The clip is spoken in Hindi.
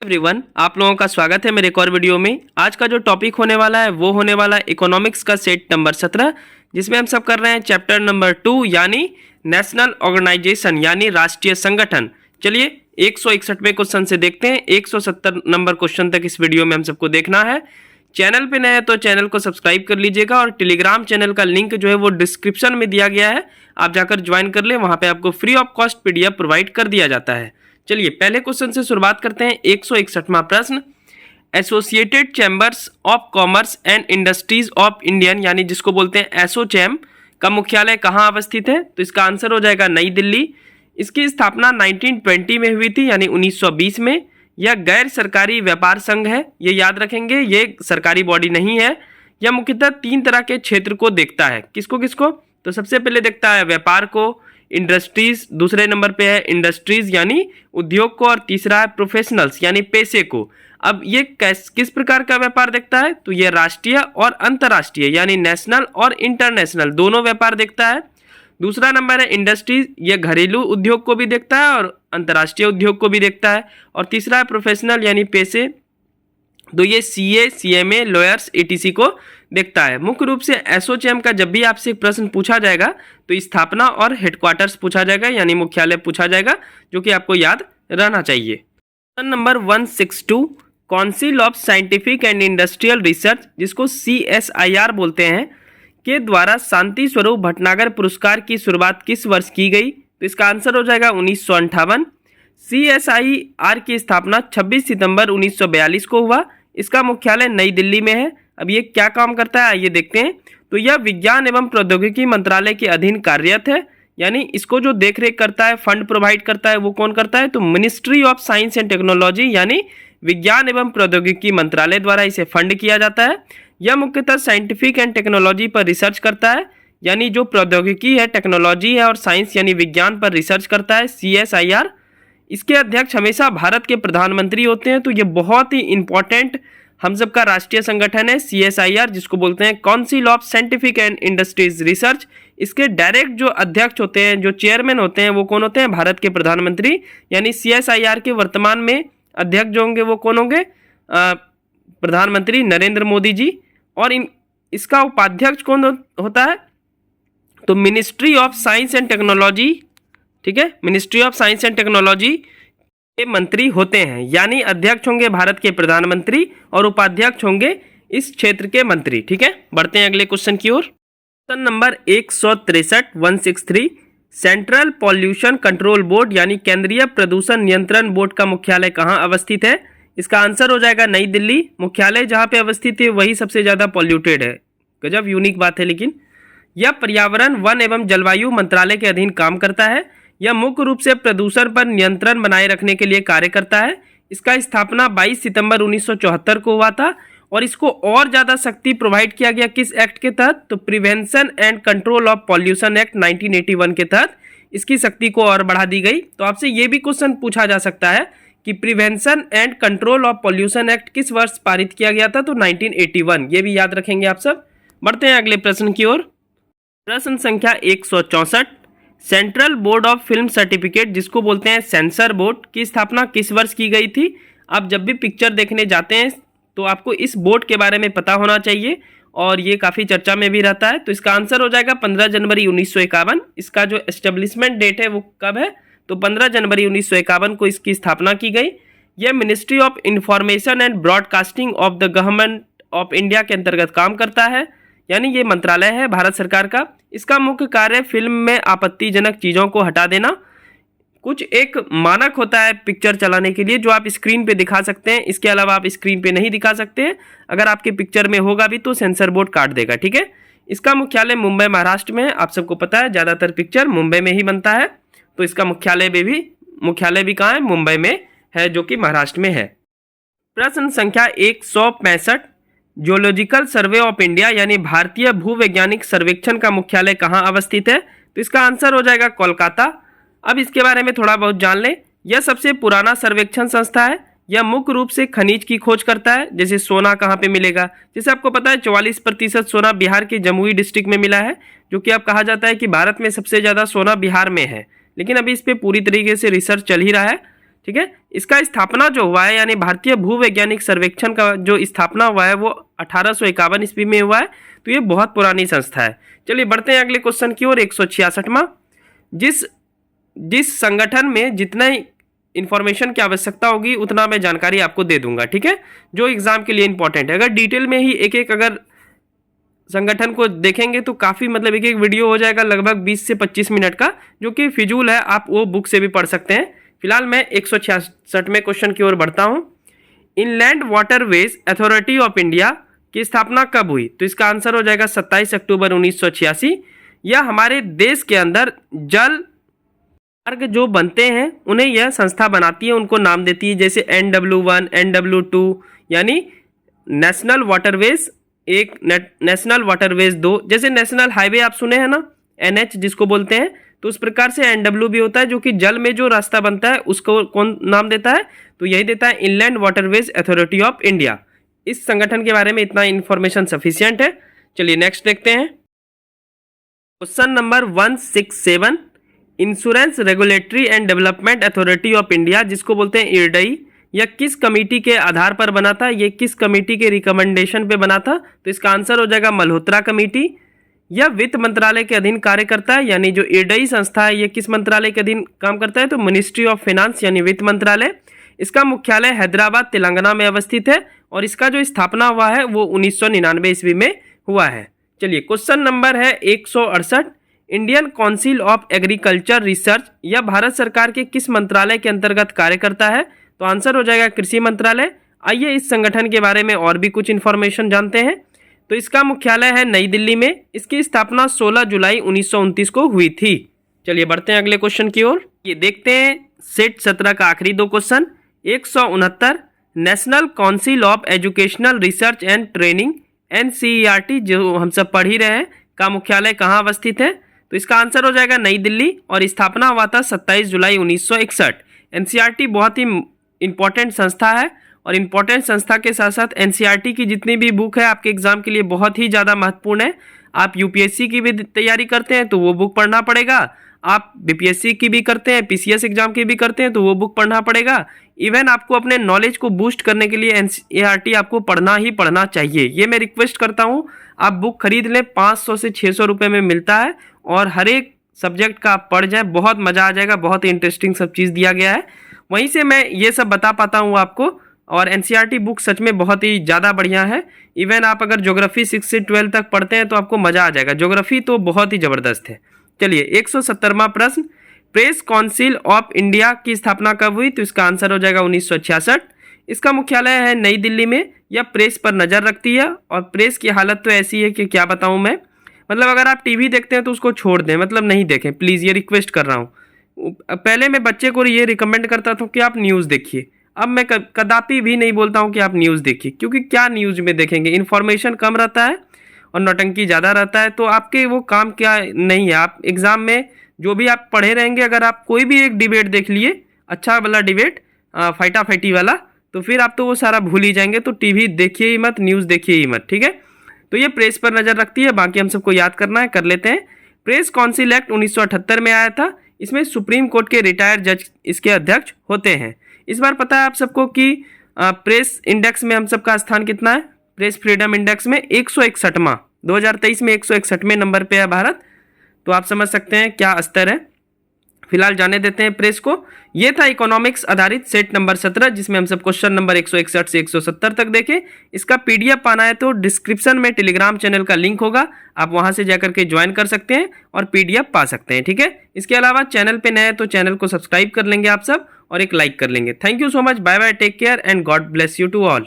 एवरीवन, आप लोगों का स्वागत है मेरे एक और वीडियो में। आज का जो टॉपिक होने वाला है वो होने वाला है इकोनॉमिक्स का सेट नंबर 17, जिसमें हम सब कर रहे हैं चैप्टर नंबर 2 यानी नेशनल ऑर्गेनाइजेशन यानी राष्ट्रीय संगठन। चलिए 161वें क्वेश्चन से देखते हैं। 170 नंबर क्वेश्चन तक इस वीडियो में हम सबको देखना है। चैनल पे नए हैं तो चैनल को सब्सक्राइब कर लीजिएगा और टेलीग्राम चैनल का लिंक जो है वो डिस्क्रिप्शन में दिया गया है, आप जाकर ज्वाइन कर ले। वहाँ पे आपको free of cost PDF provide कर दिया जाता है। चलिए पहले क्वेश्चन से शुरुआत करते हैं। 161वां प्रश्न, associated chambers of commerce and industries of Indian यानी जिसको बोलते हैं एसोचैम का मुख्यालय कहाँ अवस्थित है? तो इसका आंसर हो जाएगा नई दिल्ली। इसकी स्थापना 1920 में हुई थी यानी 1920 में। यह गैर सरकारी व्यापार संघ है, ये याद रखेंगे, ये सरकारी बॉडी नहीं है। यह मुख्यतः 3 तरह के क्षेत्र को देखता है। किसको किसको? तो सबसे पहले देखता है व्यापार को, इंडस्ट्रीज दूसरे नंबर पे है, इंडस्ट्रीज यानी उद्योग को, और तीसरा है प्रोफेशनल्स यानी पेशे को। अब ये किस प्रकार का व्यापार देखता है? तो ये राष्ट्रीय और अंतर्राष्ट्रीय यानी नेशनल और इंटरनेशनल दोनों व्यापार देखता है। दूसरा नंबर है इंडस्ट्रीज, ये घरेलू उद्योग को भी देखता है और अंतर्राष्ट्रीय उद्योग को भी देखता है। और तीसरा है प्रोफेशनल यानी पेशे, तो ये CA, CMA, लॉयर्स, ATC को देखता है। मुख्य रूप से एसोचैम का जब भी आपसे एक प्रश्न पूछा जाएगा तो स्थापना और हेडक्वार्टर्स पूछा जाएगा यानी मुख्यालय पूछा जाएगा, जो कि आपको याद रहना चाहिए। Question number 162, council of scientific and industrial research जिसको CSIR बोलते हैं के द्वारा शांति स्वरूप भटनागर पुरस्कार की शुरुआत किस वर्ष की गई? तो इसका आंसर हो जाएगा 1958। CSIR की स्थापना 26 सितंबर 1942 को हुआ। इसका मुख्यालय नई दिल्ली में है। अब ये क्या काम करता है आइए देखते हैं। तो यह विज्ञान एवं प्रौद्योगिकी मंत्रालय के अधीन कार्यरत है, यानी इसको जो देखरेख करता है, फंड प्रोवाइड करता है, वो कौन करता है? तो ministry of science and technology यानी विज्ञान एवं प्रौद्योगिकी मंत्रालय द्वारा इसे फंड किया जाता है। यह मुख्यतः साइंटिफिक एंड टेक्नोलॉजी पर रिसर्च करता है, यानी जो प्रौद्योगिकी है, टेक्नोलॉजी है और साइंस यानी विज्ञान पर रिसर्च करता है CSIR। इसके अध्यक्ष हमेशा भारत के प्रधानमंत्री होते हैं। तो ये बहुत ही इंपॉर्टेंट हम सबका राष्ट्रीय संगठन है CSIR, जिसको बोलते हैं council of scientific and industries research. इसके डायरेक्ट जो अध्यक्ष होते हैं, जो चेयरमैन होते हैं, वो कौन होते हैं? भारत के प्रधानमंत्री। यानी CSIR के वर्तमान में अध्यक्ष जो होंगे वो कौन होंगे? प्रधानमंत्री नरेंद्र मोदी जी। और इसका उपाध्यक्ष कौन होता है? तो ministry of science and technology, ठीक है, ministry of science and technology के मंत्री होते हैं। यानी अध्यक्ष होंगे भारत के प्रधानमंत्री और उपाध्यक्ष होंगे इस क्षेत्र के मंत्री। ठीक है, बढ़ते हैं अगले क्वेश्चन की ओर। Question number 163 central pollution control board यानी केंद्रीय प्रदूषण नियंत्रण बोर्ड का मुख्यालय कहाँ अवस्थित है? इसका आंसर हो जाएगा नई दिल्ली। मुख्यालय जहाँ पे अवस्थित है वही सबसे ज़्यादा पॉल्यूटेड है। गजब यूनिक बात है। लेकिन यह पर्यावरण, वन एवं जलवायु मंत्रालय के अधीन काम करता है। यह मुख्य रूप से प्रदूषण पर नियंत्रण बनाए रखने के लिए कार्य करता है। इसका स्थापना 22 सितंबर 1974 को हुआ था और इसको और ज़्यादा शक्ति प्रोवाइड किया गया किस एक्ट के तहत? तो prevention and control of pollution act 1981 के तहत इसकी शक्ति को और बढ़ा दी गई। तो आपसे ये भी क्वेश्चन पूछा जा सकता है कि prevention and control of pollution act किस वर्ष पारित किया गया था? तो 1981, ये भी याद रखेंगे आप सब। बढ़ते हैं अगले प्रश्न की ओर। प्रश्न संख्या 164, central board of film certificate जिसको बोलते हैं सेंसर बोर्ड की स्थापना किस वर्ष की गई थी? आप जब भी पिक्चर देखने जाते हैं तो आपको इस बोर्ड के बारे में पता होना चाहिए और ये काफ़ी चर्चा में भी रहता है। तो इसका आंसर हो जाएगा 15 जनवरी 1951। इसका जो एस्टेब्लिशमेंट डेट है वो कब है? तो 15 जनवरी 1951 को इसकी स्थापना की गई। यह ministry of information and broadcasting of the government of India के अंतर्गत काम करता है, यानी ये मंत्रालय है भारत सरकार का। इसका मुख्य कार्य फिल्म में आपत्तिजनक चीज़ों को हटा देना। कुछ एक मानक होता है पिक्चर चलाने के लिए जो आप स्क्रीन पे दिखा सकते हैं, इसके अलावा आप स्क्रीन पे नहीं दिखा सकते हैं। अगर आपके पिक्चर में होगा भी तो सेंसर बोर्ड काट देगा। ठीक है, इसका मुख्यालय मुंबई महाराष्ट्र में है। आप सबको पता है ज़्यादातर पिक्चर मुंबई में ही बनता है। तो इसका मुख्यालय भी कहाँ है? मुंबई में है, जो कि महाराष्ट्र में है। प्रश्न संख्या 165, जियोलॉजिकल सर्वे ऑफ इंडिया यानी भारतीय भूवैज्ञानिक सर्वेक्षण का मुख्यालय कहाँ अवस्थित है? तो इसका आंसर हो जाएगा कोलकाता। अब इसके बारे में थोड़ा बहुत जान लें। यह सबसे पुराना सर्वेक्षण संस्था है। यह मुख्य रूप से खनिज की खोज करता है, जैसे सोना कहाँ पे मिलेगा। जैसे आपको पता है 44% सोना बिहार के जमुई डिस्ट्रिक्ट में मिला है, जो कि अब कहा जाता है कि भारत में सबसे ज़्यादा सोना बिहार में है। लेकिन अभी इस पर पूरी तरीके से रिसर्च चल ही रहा है। ठीक है। इसका स्थापना जो हुआ है यानी भारतीय भूवैज्ञानिक सर्वेक्षण का जो स्थापना हुआ है वो 1851 ईस्वी में हुआ है, तो ये बहुत पुरानी संस्था है। चलिए बढ़ते हैं अगले क्वेश्चन की ओर। 166वां, जिस संगठन में जितना इन्फॉर्मेशन की आवश्यकता होगी उतना मैं जानकारी आपको दे दूंगा, ठीक है, जो एग्जाम के लिए इंपॉर्टेंट है। अगर डिटेल में ही एक एक अगर संगठन को देखेंगे तो काफ़ी मतलब एक एक वीडियो हो जाएगा लगभग 20 से 25 मिनट का, जो कि फिजूल है, आप वो बुक से भी पढ़ सकते हैं। फिलहाल मैं 166वें क्वेश्चन की ओर बढ़ता हूँ। Inland waterways authority of India की स्थापना कब हुई? तो इसका आंसर हो जाएगा 27 अक्टूबर 1986। यह हमारे देश के अंदर जल मार्ग जो बनते हैं उन्हें यह संस्था बनाती है, उनको नाम देती है, जैसे NW1, NW2 यानी नेशनल वाटरवेज 1, नेशनल वाटरवेज 2। जैसे नेशनल हाईवे आप सुने हैं ना, NH जिसको बोलते हैं, तो उस प्रकार से NW भी होता है, जो कि जल में जो रास्ता बनता है उसको कौन नाम देता है? तो यही देता है inland waterways authority of India. इस संगठन के बारे में इतना इन्फॉर्मेशन सफिशियंट है। चलिए नेक्स्ट देखते हैं। Question number 167, insurance regulatory and development authority of India जिसको बोलते हैं IRDAI, यह किस कमेटी के आधार पर बना था? ये किस कमेटी के रिकमेंडेशन पे बना था? तो इसका आंसर हो जाएगा मल्होत्रा कमेटी। यह वित्त मंत्रालय के अधीन कार्य करता है, यानी जो IRDAI संस्था है ये किस मंत्रालय के अधीन काम करता है? तो मिनिस्ट्री ऑफ फाइनेंस यानी वित्त मंत्रालय। इसका मुख्यालय हैदराबाद तेलंगाना में अवस्थित है और इसका जो स्थापना हुआ है वो 1999 ईस्वी में हुआ है। चलिए क्वेश्चन नंबर है 168, Indian council of agriculture research यह भारत सरकार के किस मंत्रालय के अंतर्गत कार्य करता है? तो आंसर हो जाएगा कृषि मंत्रालय। आइए इस संगठन के बारे में और भी कुछ इन्फॉर्मेशन जानते हैं। तो इसका मुख्यालय है नई दिल्ली में। इसकी स्थापना 16 जुलाई 1929 को हुई थी। चलिए बढ़ते हैं अगले क्वेश्चन की ओर। ये देखते हैं सेट 17 का आखिरी 2 question. 169, national council of educational research and training NCERT जो हम सब पढ़ ही रहे हैं का मुख्यालय कहाँ अवस्थित है? तो इसका आंसर हो जाएगा नई दिल्ली और स्थापना हुआ था 27 जुलाई 1961। NCERT बहुत ही इंपॉर्टेंट संस्था है और इम्पॉर्टेंट संस्था के साथ साथ NCERT की जितनी भी बुक है आपके एग्जाम के लिए बहुत ही ज़्यादा महत्वपूर्ण है। आप UPSC की भी तैयारी करते हैं तो वो बुक पढ़ना पड़ेगा, आप BPSC की भी करते हैं, PCS एग्जाम की भी करते हैं तो वो बुक पढ़ना पड़ेगा। इवन आपको अपने नॉलेज को बूस्ट करने के लिए NCERT आपको पढ़ना ही पढ़ना चाहिए। ये मैं रिक्वेस्ट करता हूँ, आप बुक खरीद लें, 500 से 600 रुपये में मिलता है और हर एक सब्जेक्ट का आप पढ़ जाए, बहुत मज़ा आ जाएगा, बहुत ही इंटरेस्टिंग सब चीज़ दिया गया है। वहीं से मैं ये सब बता पाता हूँ आपको। और NCERT बुक सच में बहुत ही ज़्यादा बढ़िया है। इवन आप अगर ज्योग्राफी 6 से 12 तक पढ़ते हैं तो आपको मज़ा आ जाएगा, ज्योग्राफी तो बहुत ही ज़बरदस्त है। चलिए 170वां प्रश्न, प्रेस काउंसिल ऑफ इंडिया की स्थापना कब हुई? तो इसका आंसर हो जाएगा 1966। इसका मुख्यालय है नई दिल्ली में। यह प्रेस पर नज़र रखती है और प्रेस की हालत तो ऐसी है कि क्या बताऊँ मैं, मतलब अगर आप TV देखते हैं तो उसको छोड़ दें, मतलब नहीं देखें प्लीज़, ये रिक्वेस्ट कर रहा हूँ। पहले मैं बच्चे को ये रिकमेंड करता था कि आप न्यूज़ देखिए, अब मैं कदापि भी नहीं बोलता हूँ कि आप न्यूज़ देखिए, क्योंकि क्या न्यूज़ में देखेंगे, इन्फॉर्मेशन कम रहता है और नौटंकी ज़्यादा रहता है, तो आपके वो काम क्या नहीं है। आप एग्ज़ाम में जो भी आप पढ़े रहेंगे, अगर आप कोई भी एक डिबेट देख लिए, अच्छा वाला डिबेट, फाइटाफाइटी वाला, तो फिर आप तो वो सारा भूल ही जाएंगे। तो TV देखिए ही मत, न्यूज़ देखिए ही मत, ठीक है। तो ये प्रेस पर नज़र रखती है, बाकी हम सबको याद करना है, कर लेते हैं। प्रेस काउंसिल एक्ट 1978 में आया था। इसमें सुप्रीम कोर्ट के रिटायर्ड जज इसके अध्यक्ष होते हैं। इस बार पता है आप सबको कि प्रेस इंडेक्स में हम सबका स्थान कितना है? प्रेस फ्रीडम इंडेक्स में 161वां, 2023 में 161वें नंबर पे है भारत। तो आप समझ सकते हैं क्या स्तर है। फिलहाल जाने देते हैं प्रेस को। ये था इकोनॉमिक्स आधारित सेट नंबर 17, जिसमें हम सब क्वेश्चन नंबर 161 से 170 तक देखें। इसका PDF पाना है तो डिस्क्रिप्शन में टेलीग्राम चैनल का लिंक होगा, आप वहां से जाकर के ज्वाइन कर सकते हैं और PDF पा सकते हैं, ठीक है। इसके अलावा चैनल पे नए हैं तो चैनल को सब्सक्राइब कर लेंगे आप सब और एक लाइक कर लेंगे। Thank you so much, bye bye, take care and God bless you to all.